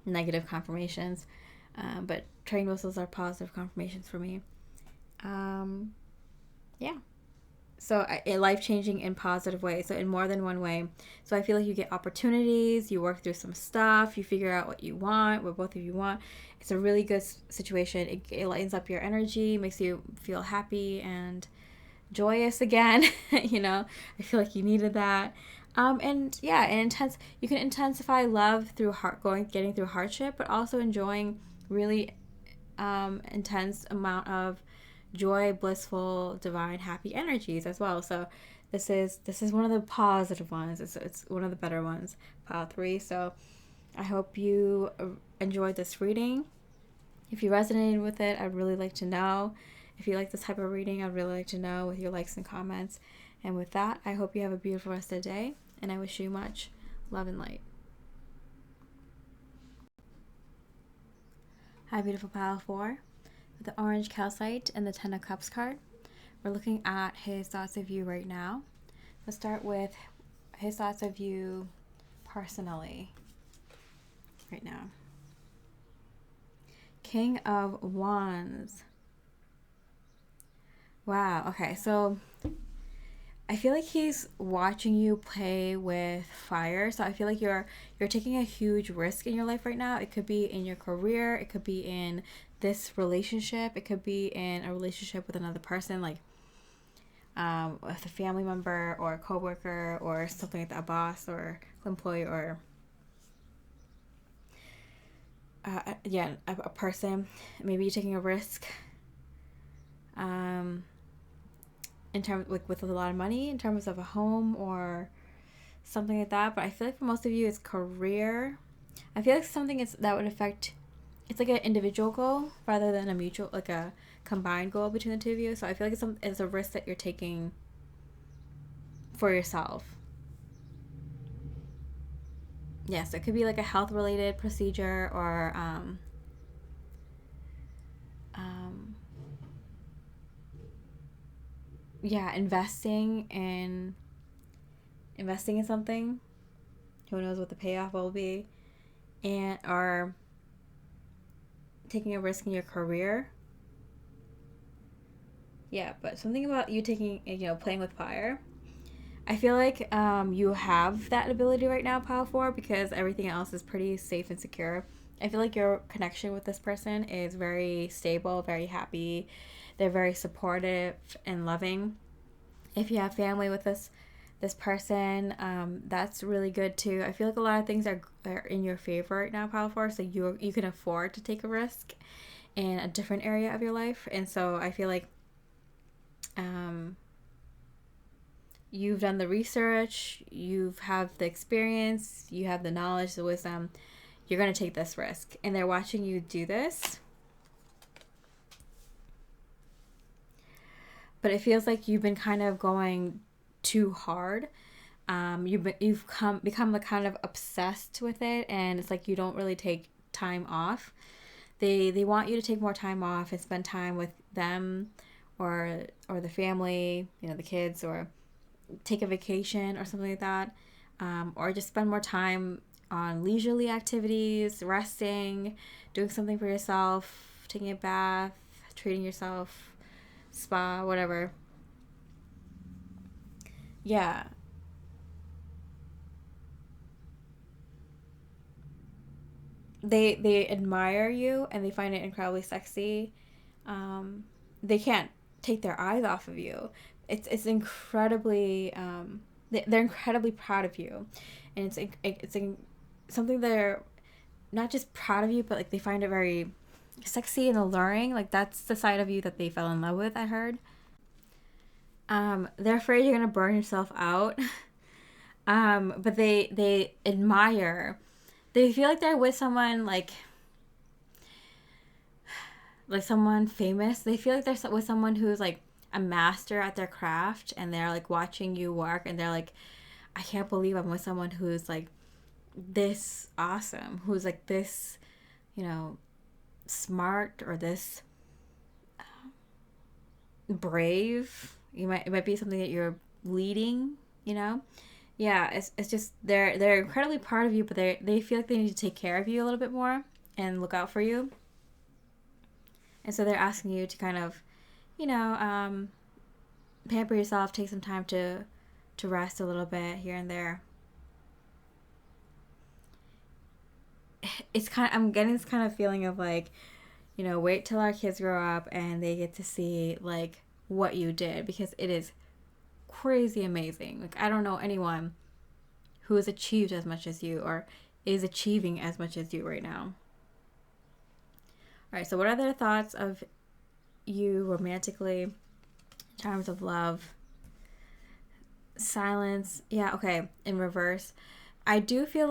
negative confirmations, but train whistles are positive confirmations for me. Yeah. So life-changing in positive ways, so in more than one way. So I feel like you get opportunities, you work through some stuff, you figure out what you want, what both of you want. It's a really good situation. It lightens up your energy, makes you feel happy and joyous again. You know, I feel like you needed that. And yeah, you can intensify love through getting through hardship, but also enjoying really intense amount of joy, blissful, divine, happy energies as well. So this is one of the positive ones. It's one of the better ones, pile 3. So I hope you enjoyed this reading. If you resonated with it, I'd really like to know. If you like this type of reading, I'd really like to know with your likes and comments. And with that, I hope you have a beautiful rest of the day, and I wish you much love and light. Hi, beautiful pile 4. With the orange calcite and the 10 of cups card, we're looking at his thoughts of you right now. Let's start with his thoughts of you personally right now. King of Wands. Wow, okay, so I feel like he's watching you play with fire. So I feel like you're taking a huge risk in your life right now. It could be in your career, it could be in this relationship, it could be in a relationship with another person, like with a family member or a coworker or something like that, a boss or employee or a person. Maybe you're taking a risk in terms with a lot of money, in terms of a home or something like that. But I feel like for most of you it's career. I feel like something that would affect, it's like an individual goal rather than a mutual, like a combined goal between the two of you. So I feel like it's a risk that you're taking for yourself. Yes, it could be like a health related procedure or investing in something. Who knows what the payoff will be, and or taking a risk in your career. Yeah, but something about you taking, playing with fire. I feel like you have that ability right now, pile 4, because everything else is pretty safe and secure. I feel like your connection with this person is very stable, very happy. They're very supportive and loving. If you have family with this person, that's really good too. I feel like a lot of things are in your favor right now, pile 4, so you can afford to take a risk in a different area of your life. And so I feel like you've done the research, you have the experience, you have the knowledge, the wisdom. You're going to take this risk, and they're watching you do this. But it feels like you've been kind of going too hard. You've become the kind of obsessed with it, and it's like you don't really take time off. They want you to take more time off and spend time with them or the family, the kids, or take a vacation or something like that, or just spend more time on leisurely activities, resting, doing something for yourself, taking a bath, treating yourself, spa, whatever. Yeah. They admire you and they find it incredibly sexy. They can't take their eyes off of you. It's incredibly they're incredibly proud of you, and it's something they're not just proud of you, but like they find it very sexy and alluring. Like that's the side of you that they fell in love with, I heard. They're afraid you're gonna burn yourself out. But they admire. They feel like they're with someone like someone famous. They feel like they're with someone who's like a master at their craft, and they're like watching you work, and they're like, I can't believe I'm with someone who's like this awesome, who's like this, smart, or this brave. It might be something that you're leading, Yeah, it's just they're incredibly proud of you, but they feel like they need to take care of you a little bit more and look out for you. And so they're asking you to kind of, pamper yourself, take some time to rest a little bit here and there. I'm getting this kind of feeling of like, wait till our kids grow up and they get to see like what you did, because it is crazy amazing. Like I don't know anyone who has achieved as much as you or is achieving as much as you right now. All right, so what are their thoughts of you romantically, in terms of love. Silence. Yeah, okay. In reverse. I feel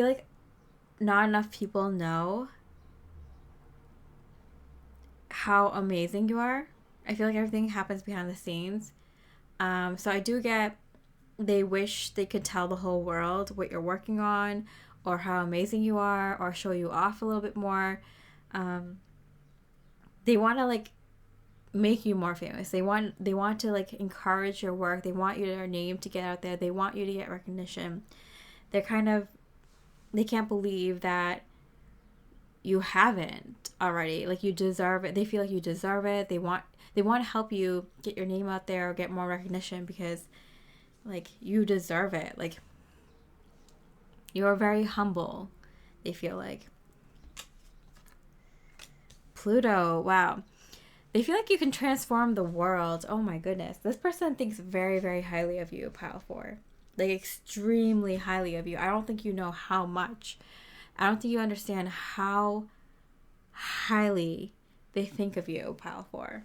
like not enough people know how amazing you are. I feel like everything happens behind the scenes. So I do get, they wish they could tell the whole world what you're working on or how amazing you are or show you off a little bit more. They want to like make you more famous. They want to like encourage your work. They want your name to get out there. They want you to get recognition. They can't believe that you haven't already. Like, you deserve it. They feel like you deserve it. They want to help you get your name out there or get more recognition because like you deserve it. Like, you're very humble, they feel like. Pluto, wow. They feel like you can transform the world. Oh my goodness. This person thinks very, very highly of you, Pile 4. Like, extremely highly of you. I don't think you know how much. I don't think you understand how highly they think of you, Pile 4.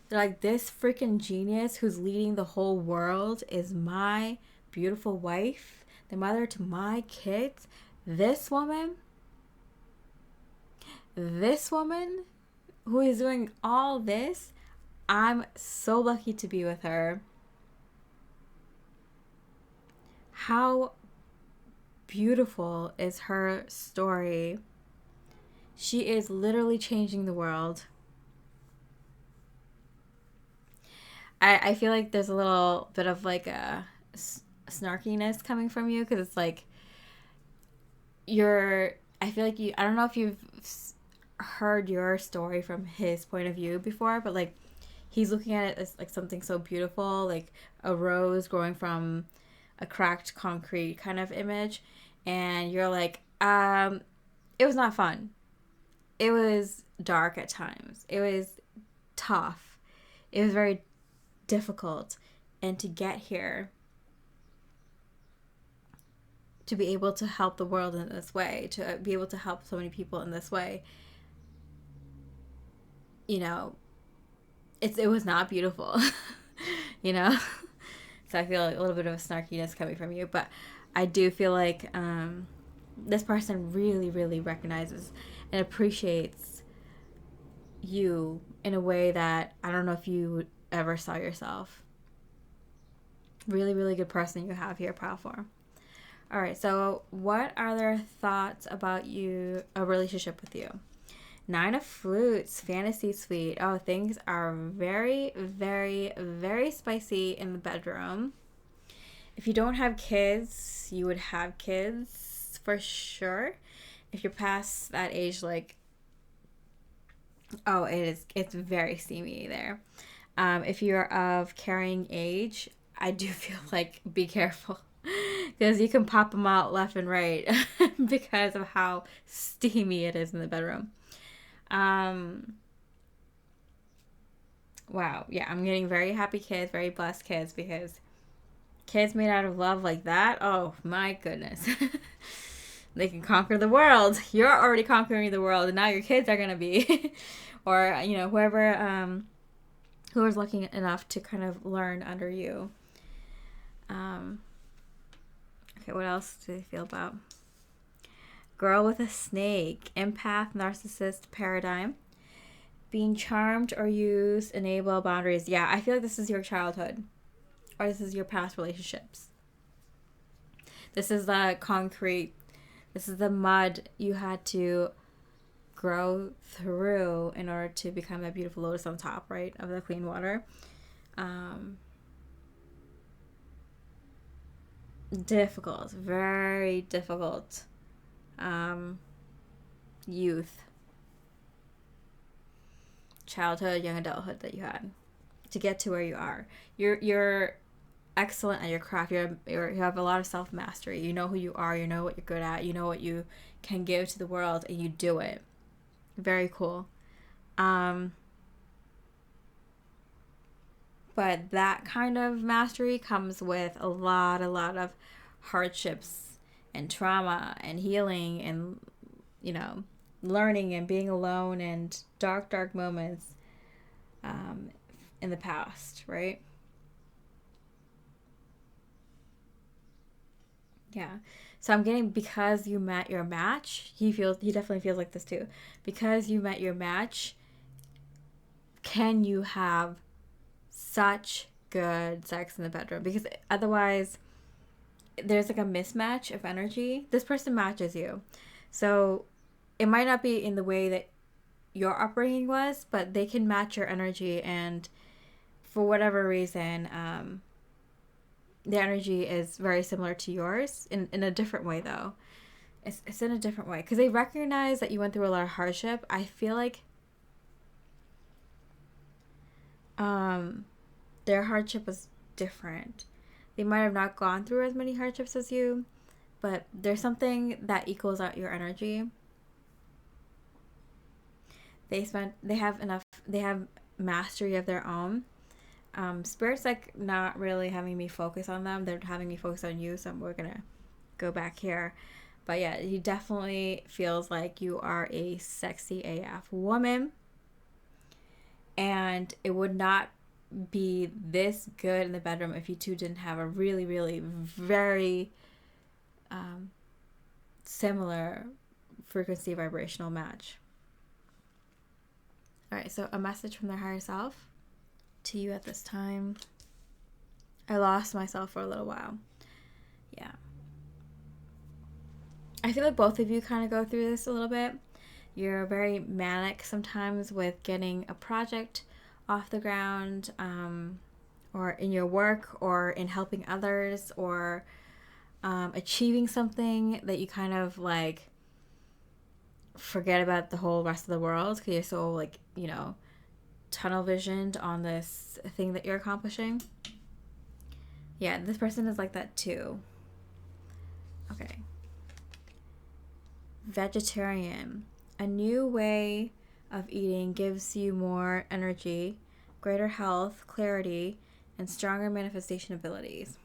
They're like, this freaking genius who's leading the whole world is my beautiful wife, the mother to my kids. This woman who is doing all this, I'm so lucky to be with her. How beautiful is her story? She is literally changing the world. I feel like there's a little bit of like a snarkiness coming from you because it's like I feel like I don't know if you've heard your story from his point of view before, but like he's looking at it as like something so beautiful, like a rose growing from a cracked concrete kind of image, and you're like, it was not fun. It was dark at times. It was tough. It was very difficult. And to get here, to be able to help the world in this way, to be able to help so many people in this way, you know, it was not beautiful, you know? So I feel like a little bit of a snarkiness coming from you, but I do feel like this person really, really recognizes and appreciates you in a way that I don't know if you ever saw yourself. Really, really good person you have here, Pile 4. All right, so what are their thoughts about you, a relationship with you? 9 of Flutes, fantasy suite. Oh, things are very, very, very spicy in the bedroom. If you don't have kids, you would have kids for sure. If you're past that age, like, oh, it's very steamy there. If you're of carrying age, I do feel like be careful because you can pop them out left and right because of how steamy it is in the bedroom. Wow. Yeah, I'm getting very happy kids, very blessed kids, because kids made out of love like that, oh my goodness. They can conquer the world. You're already conquering the world, and now your kids are going to be. Or, you know, whoever, who is lucky enough to kind of learn under you. Okay, what else do they feel about? Girl with a snake, empath, narcissist paradigm. Being charmed or used, enable boundaries. Yeah, I feel like this is your childhood. Or this is your past relationships. This is the concrete. This is the mud you had to grow through in order to become that beautiful lotus on top, right, of the clean water. Difficult, very difficult youth, childhood, young adulthood that you had to get to where you are. You're excellent at your craft. You have a lot of self-mastery. You know who you are. You know what you're good at. You know what you can give to the world, and you do it. Very cool. But that kind of mastery comes with a lot of hardships and trauma and healing and learning and being alone and dark moments in the past, right? Yeah. So I'm getting, because you met your match, he definitely feels like this too. Because you met your match, can you have such good sex in the bedroom? Because otherwise there's like a mismatch of energy. This person matches you. So it might not be in the way that your upbringing was, but they can match your energy, and for whatever reason, the energy is very similar to yours in a different way, though. It's in a different way because they recognize that you went through a lot of hardship. I feel like their hardship was different. They might have not gone through as many hardships as you, but there's something that equals out your energy. They have mastery of their own. Spirit's like not really having me focus on them. They're having me focus on you, so we're gonna go back here. But yeah, he definitely feels like you are a sexy AF woman. And it would not be this good in the bedroom if you two didn't have a really, really, very similar frequency vibrational match. All right, so a message from their higher self to you at this time. I lost myself for a little while. Yeah. I feel like both of you kind of go through this a little bit. You're very manic sometimes with getting a project off the ground, or in your work, or in helping others, or achieving something that you kind of like forget about the whole rest of the world because you're so like, tunnel visioned on this thing that you're accomplishing. Yeah, this person is like that too. Okay. Vegetarian. A new way of eating gives you more energy, greater health, clarity, and stronger manifestation abilities.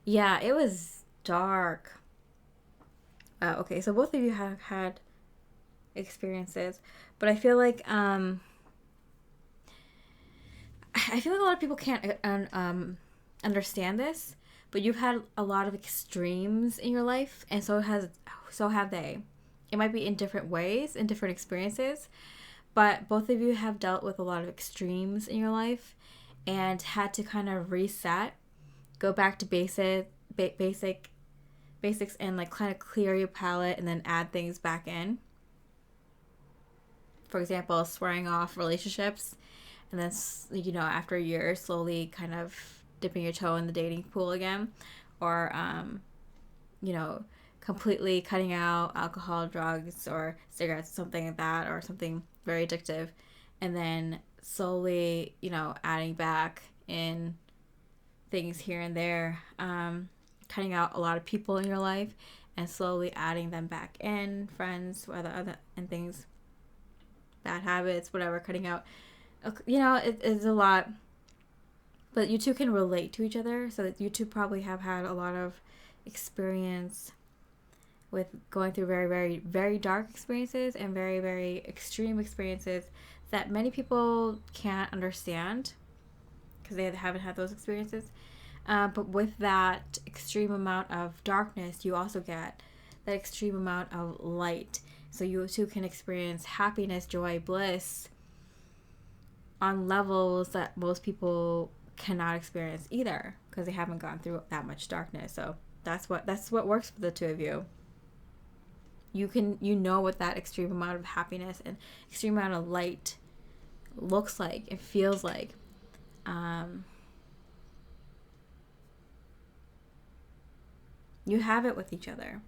Yeah, it was dark. Okay, so both of you have had experiences, but I feel like a lot of people can't understand this, but you've had a lot of extremes in your life, and so have they. It might be in different ways, in different experiences, but both of you have dealt with a lot of extremes in your life and had to kind of reset, go back to basics, and like kind of clear your palette and then add things back in. For example, swearing off relationships, and then after a year, slowly kind of dipping your toe in the dating pool again, or completely cutting out alcohol, drugs, or cigarettes, something like that, or something very addictive, and then slowly, adding back in things here and there, cutting out a lot of people in your life, and slowly adding them back in, friends, other and things, bad habits, whatever, cutting out. It's a lot, but you two can relate to each other, so you two probably have had a lot of experience with going through very, very, very dark experiences and very, very extreme experiences that many people can't understand because they haven't had those experiences. But with that extreme amount of darkness, you also get that extreme amount of light. So you too can experience happiness, joy, bliss on levels that most people cannot experience either because they haven't gone through that much darkness. So that's what works for the two of you. You know what that extreme amount of happiness and extreme amount of light looks like, it feels like. You have it with each other.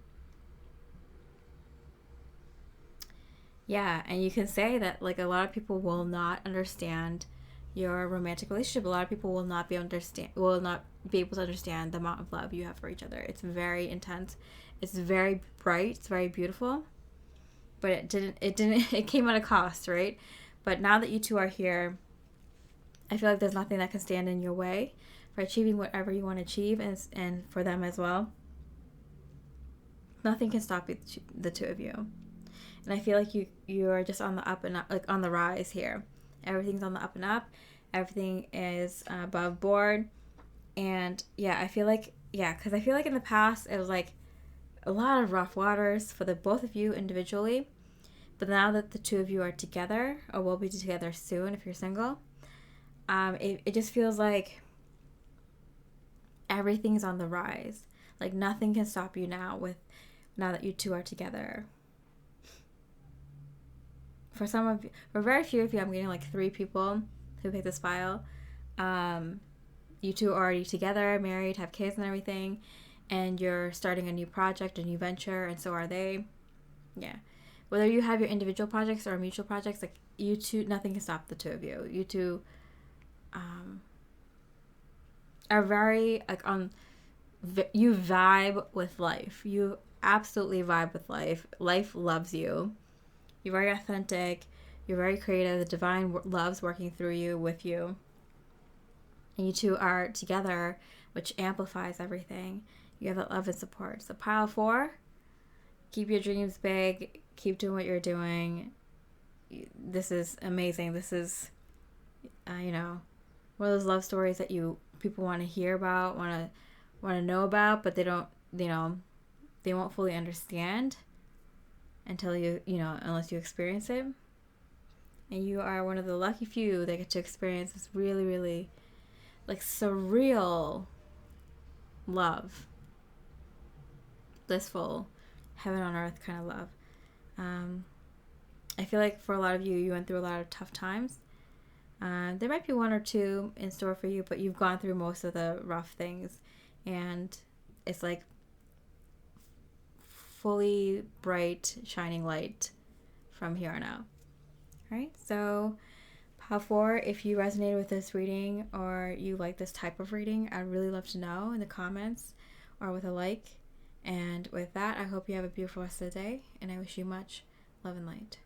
Yeah, and you can say that like a lot of people will not understand your romantic relationship. A lot of people will not be able to understand the amount of love you have for each other. It's very intense. It's very bright. It's very beautiful. But it came at a cost, right? But now that you two are here, I feel like there's nothing that can stand in your way for achieving whatever you want to achieve, and for them as well. nothing can stop you, the two of you. And I feel like you are just on the up and up, like on the rise here. Everything's on the up and up. Everything is above board. And yeah, I feel like, because I feel like in the past it was like a lot of rough waters for the both of you individually. But now that the two of you are together, or will be together soon if you're single, it just feels like everything's on the rise. Like nothing can stop you now that you two are together. For very few of you, I'm getting like 3 people who pick this file. You two are already together, married, have kids and everything, and you're starting a new project, a new venture, and so are they. Yeah. Whether you have your individual projects or mutual projects, like you two, nothing can stop the two of you. You two are very, like, you vibe with life. You absolutely vibe with life. Life loves you. You're very authentic. You're very creative. The divine loves working through you, with you. And you two are together, which amplifies everything. You have that love and support. So pile 4, keep your dreams big. Keep doing what you're doing. This is amazing. This is, one of those love stories that people want to hear about, want to know about, but they don't, they won't fully understand until unless you experience it. And you are one of the lucky few that get to experience this really, really, like, surreal love. Blissful, heaven on earth kind of love. I feel like for a lot of you went through a lot of tough times. There might be 1 or 2 in store for you, but you've gone through most of the rough things. And it's like fully bright, shining light from here on out. All right, so pile 4, if you resonated with this reading or you like this type of reading, I'd really love to know in the comments or with a like. And with that, I hope you have a beautiful rest of the day, and I wish you much love and light.